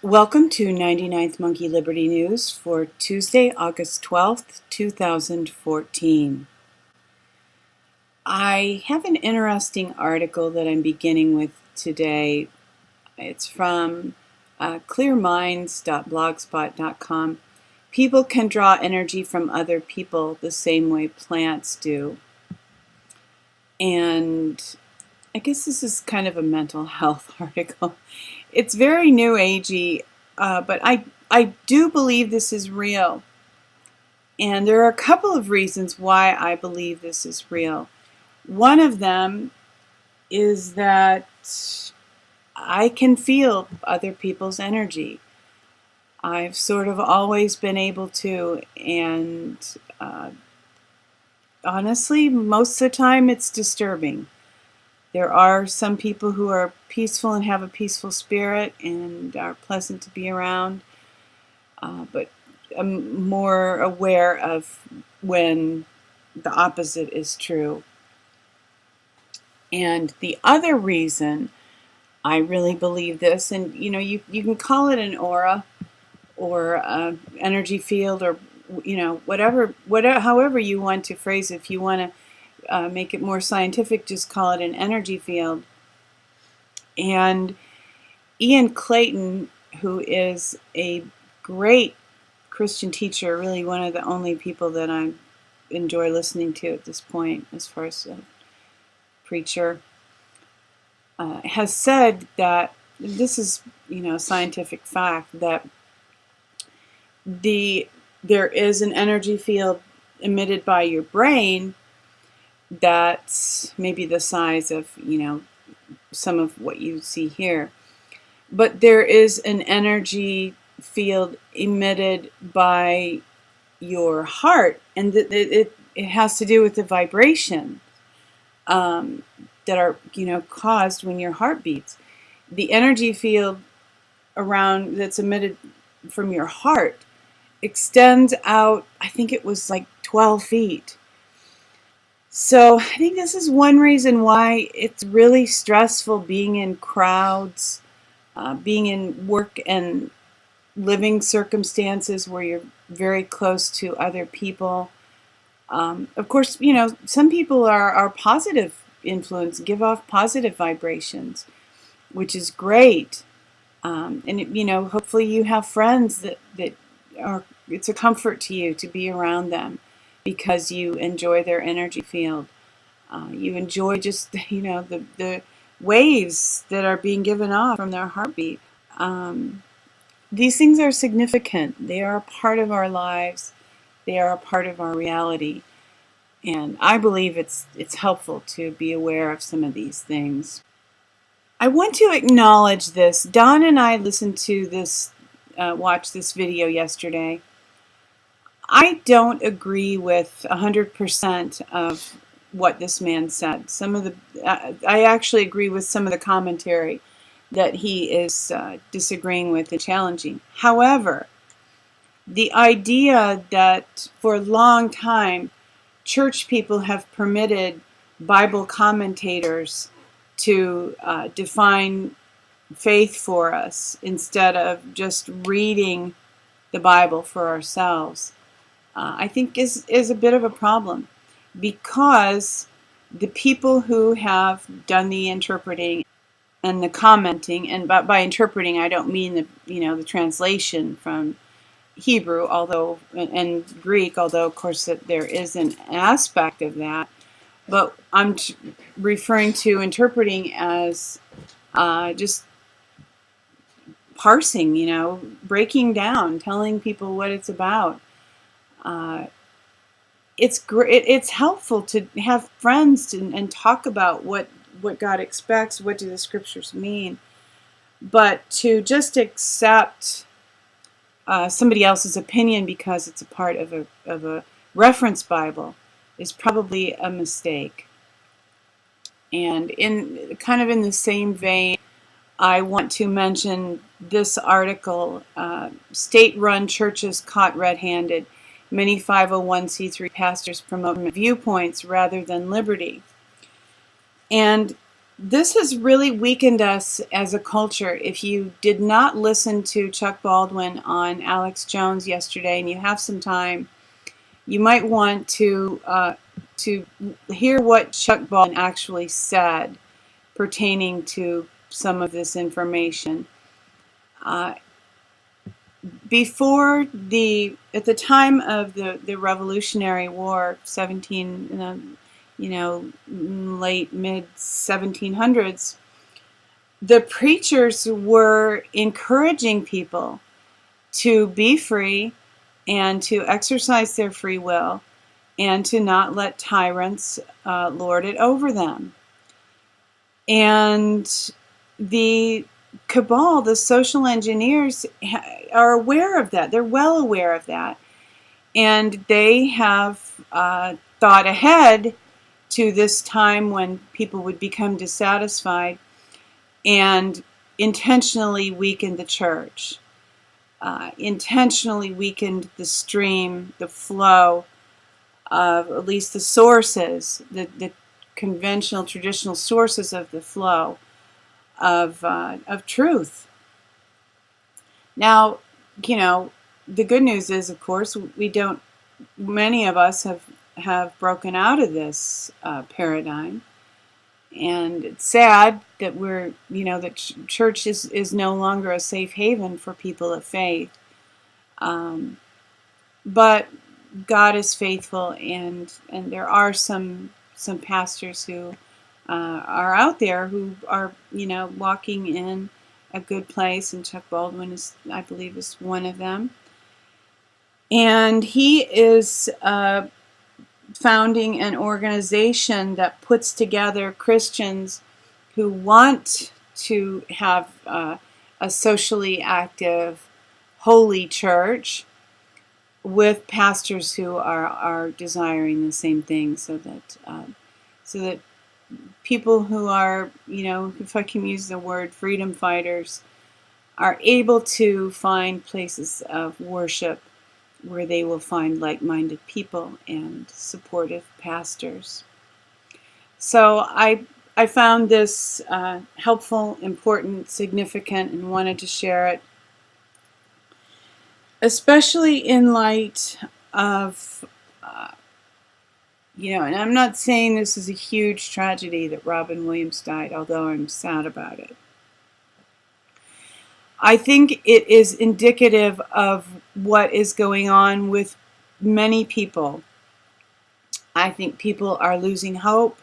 Welcome to 99th Monkey Liberty News for Tuesday, August 12th, 2014. I have an interesting article that I'm beginning with today. It's from clearminds.blogspot.com. People can draw energy from other people the same way plants do. And I guess this is kind of a mental health article. It's very new agey, but I do believe this is real. And there are a couple of reasons why I believe this is real. One of them is that I can feel other people's energy. I've sort of always been able to, and honestly, most of the time it's disturbing. There are some people who are peaceful and have a peaceful spirit and are pleasant to be around, but I'm more aware of when the opposite is true. And the other reason I really believe this, and you can call it an aura or an energy field, or whatever, however you want to phrase it. If you want to make it more scientific, just call it an energy field. And Ian Clayton, who is a great Christian teacher, really one of the only people that I enjoy listening to at this point as far as a preacher, has said that this is scientific fact, that there is an energy field emitted by your brain that's maybe the size of some of what you see here, but there is an energy field emitted by your heart, and it has to do with the vibration that are caused when your heart beats. The energy field around that's emitted from your heart extends out, I think it was like 12 feet. So I think this is one reason why it's really stressful being in crowds, being in work and living circumstances where you're very close to other people. Of course, some people are positive influence, give off positive vibrations, which is great. And hopefully you have friends that are, it's a comfort to you to be around them, because you enjoy their energy field. You enjoy just the waves that are being given off from their heartbeat. These things are significant. They are a part of our lives. They are a part of our reality. And I believe it's helpful to be aware of some of these things. I want to acknowledge this. Don and I listened to this, watched this video yesterday. I don't agree with 100% of what this man said. I actually agree with some of the commentary that he is disagreeing with and challenging. However, the idea that for a long time church people have permitted Bible commentators to define faith for us instead of just reading the Bible for ourselves, I think is a bit of a problem, because the people who have done the interpreting and the commenting, and by interpreting I don't mean the translation from Hebrew, and Greek, although of course that there is an aspect of that, but I'm referring to interpreting as just parsing, breaking down, telling people what it's about. It's helpful to have friends and talk about what God expects, what do the scriptures mean, but to just accept somebody else's opinion because it's a part of a reference Bible is probably a mistake. And in kind of in the same vein, I want to mention this article, State-Run Churches Caught Red-Handed. Many 501c3 pastors promote viewpoints rather than liberty. And This has really weakened us as a culture. If you did not listen to Chuck Baldwin on Alex Jones yesterday and you have some time, you might want to hear what Chuck Baldwin actually said pertaining to some of this information. At the time of the Revolutionary War, late mid 1700s, the preachers were encouraging people to be free and to exercise their free will and to not let tyrants lord it over them. And the cabal, the social engineers, are aware of that. They're well aware of that. And they have thought ahead to this time when people would become dissatisfied and intentionally weakened the church, intentionally weakened the stream, the flow of at least the sources, the conventional, traditional sources of the flow of truth. Now, the good news is, of course, many of us have broken out of this paradigm. And it's sad that church is no longer a safe haven for people of faith. But God is faithful, and there are some pastors who are out there who are walking in a good place, and Chuck Baldwin I believe is one of them. And he is founding an organization that puts together Christians who want to have a socially active, holy church with pastors who are desiring the same thing, so that people who are, if I can use the word, freedom fighters, are able to find places of worship where they will find like-minded people and supportive pastors. So I found this helpful, important, significant, and wanted to share it, especially in light of, and I'm not saying this is a huge tragedy that Robin Williams died, although I'm sad about it. I think it is indicative of what is going on with many people. I think people are losing hope.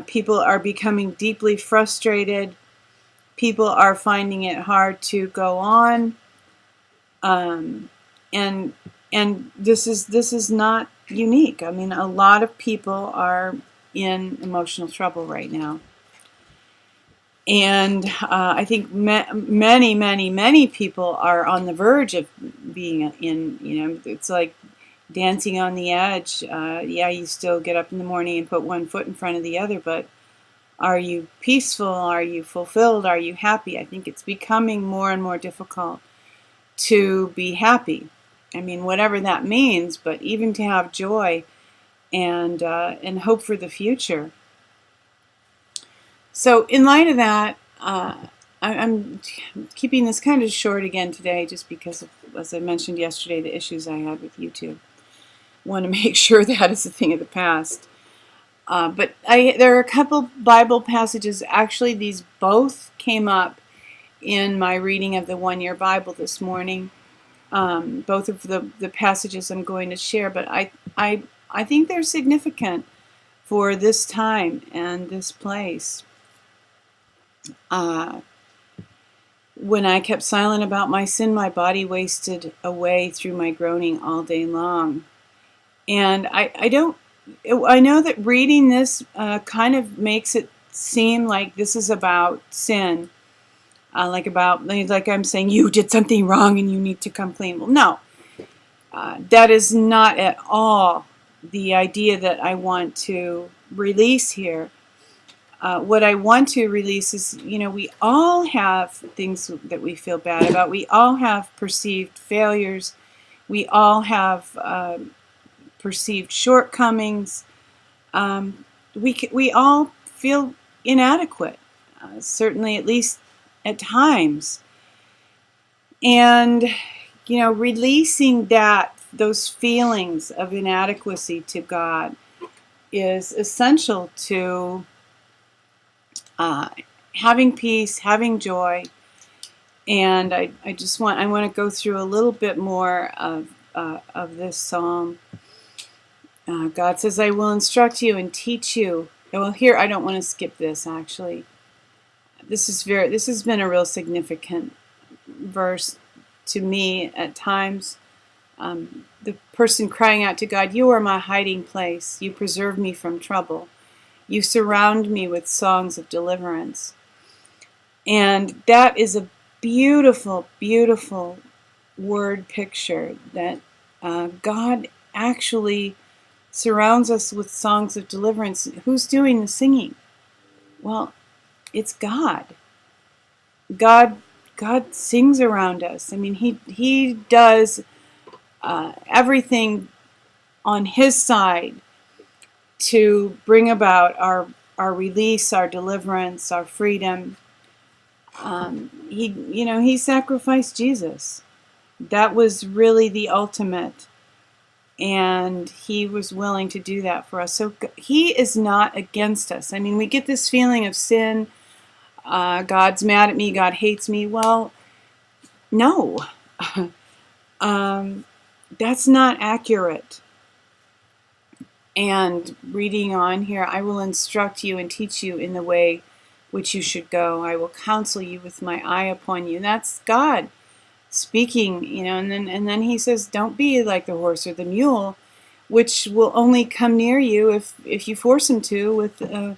People are becoming deeply frustrated. People are finding it hard to go on. And this is not unique. I mean, a lot of people are in emotional trouble right now. And I think many people are on the verge of being in, it's like dancing on the edge. You still get up in the morning and put one foot in front of the other, but are you peaceful? Are you fulfilled? Are you happy? I think it's becoming more and more difficult to be happy. I mean, whatever that means, but even to have joy and hope for the future. So in light of that, I'm keeping this kind of short again today just because of, as I mentioned yesterday, the issues I had with YouTube. Want to make sure that is a thing of the past. But there are a couple Bible passages. Actually, these both came up in my reading of the One-Year Bible this morning. Both of the passages I'm going to share, but I think they're significant for this time and this place. When I kept silent about my sin, my body wasted away through my groaning all day long. And I know that reading this kind of makes it seem like this is about sin. Like I'm saying you did something wrong and you need to come clean. Well, no. That is not at all the idea that I want to release here. What I want to release is, we all have things that we feel bad about. We all have perceived failures. We all have perceived shortcomings. We all feel inadequate, certainly at least at times. And, releasing those feelings of inadequacy to God is essential to having peace, having joy. And I want to go through a little bit more of this psalm. God says, I will instruct you and teach you. Well, here, I don't want to skip this, actually. This has been a real significant verse to me at times. The person crying out to God, you are my hiding place. You preserve me from trouble. You surround me with songs of deliverance. And that is a beautiful, beautiful word picture that God actually surrounds us with songs of deliverance. Who's doing the singing? Well, it's God. God sings around us. I mean, He does everything on His side to bring about our release, our deliverance, our freedom. He sacrificed Jesus. That was really the ultimate, and He was willing to do that for us. So He is not against us. I mean, we get this feeling of sin. God's mad at me. God hates me. Well, no, that's not accurate. And reading on here, I will instruct you and teach you in the way which you should go. I will counsel you with my eye upon you. And that's God speaking, and then He says, don't be like the horse or the mule, which will only come near you if you force him to with a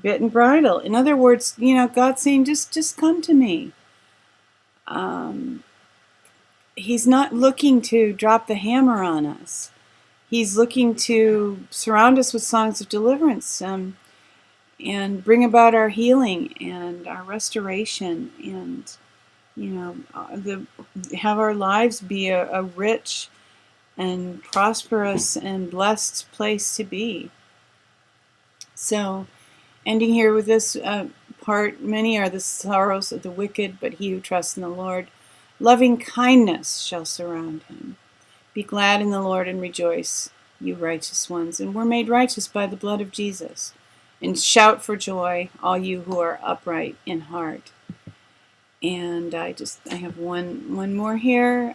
bit and bridle. In other words, God's saying, just come to me. He's not looking to drop the hammer on us. He's looking to surround us with songs of deliverance, and bring about our healing and our restoration, and have our lives be a rich and prosperous and blessed place to be. So, ending here with this part, many are the sorrows of the wicked, but he who trusts in the Lord, loving kindness shall surround him. Be glad in the Lord and rejoice, you righteous ones, and we're made righteous by the blood of Jesus. And shout for joy, all you who are upright in heart. And I have one more here.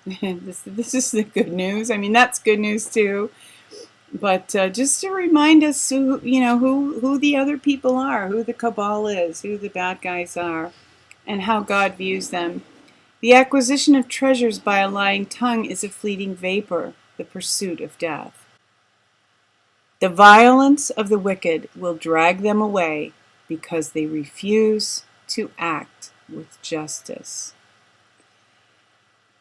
This is the good news. I mean, that's good news too. But just to remind us who the other people are, who the cabal is, who the bad guys are, and how God views them. The acquisition of treasures by a lying tongue is a fleeting vapor, the pursuit of death. The violence of the wicked will drag them away because they refuse to act with justice.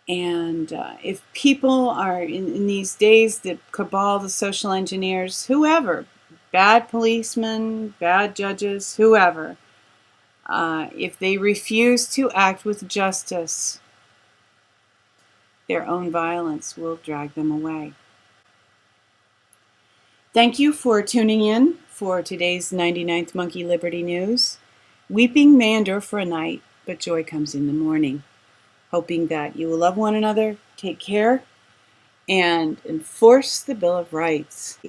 And if people are in these days, the cabal, the social engineers, whoever, bad policemen, bad judges, whoever, if they refuse to act with justice, their own violence will drag them away. Thank you for tuning in for today's 99th Monkey Liberty News. Weeping may endure for a night, but joy comes in the morning. Hoping that you will love one another, take care, and enforce the Bill of Rights.